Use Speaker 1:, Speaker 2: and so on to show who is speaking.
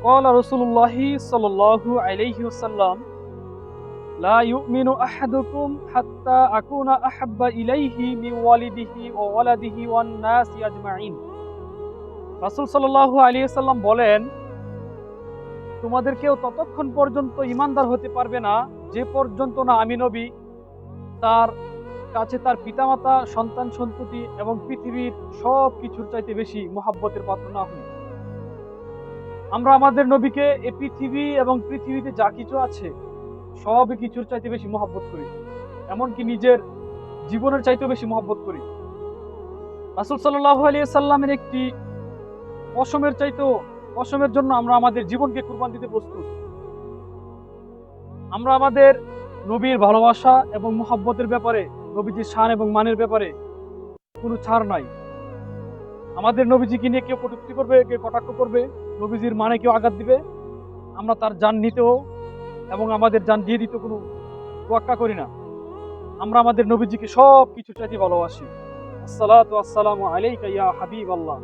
Speaker 1: قال رسول الله صلى الله عليه وسلم لا يؤمن أحدكم حتى أكون أحب إليه من والده وولده والناس أجمعين। রাসূল সাল্লাল্লাহু আলাইহি ওয়াসাল্লাম বলেন, তোমাদের কেউ ততক্ষণ পর্যন্ত ঈমানদার হতে পারবে না যে পর্যন্ত না আমি নবী তার কাছে তার পিতামাতা, সন্তান সন্ততি এবং পৃথিবীর সব কিছুর চাইতে বেশি মহব্বতের পাত্র না হই। আমরা আমাদের নবীকে এই পৃথিবী এবং পৃথিবীতে যা কিছু আছে সব কিছুর চাইতে বেশি মহব্বত করি, এমনকি নিজের জীবনের চাইতেও বেশি মহব্বত করি। রাসূল সাল্লাল্লাহু আলাইহি সাল্লামের একটি পশমের জন্য আমরা আমাদের জীবনকে কুরবান দিতে প্রস্তুত। আমরা আমাদের নবীর ভালোবাসা এবং মহব্বতের ব্যাপারে, নবীজির শান এবং মানের ব্যাপারে কোনো ছাড় নাই। আমাদের নবীজিকে নিয়ে কেউ কটূক্তি করবে, কেউ কটাক্ষ করবে, নবীজির মানে কেউ আঘাত দিবে, আমরা তার জান নিতেও এবং আমাদের জান দিয়ে দিতে কোনো তোয়াক্কা করি না। আমরা আমাদের নবীজিকে সব কিছু চাইতে ভালোবাসি। আসসালাতু আসসালামু আলাইকা ইয়া হাবিবাল্লাহ।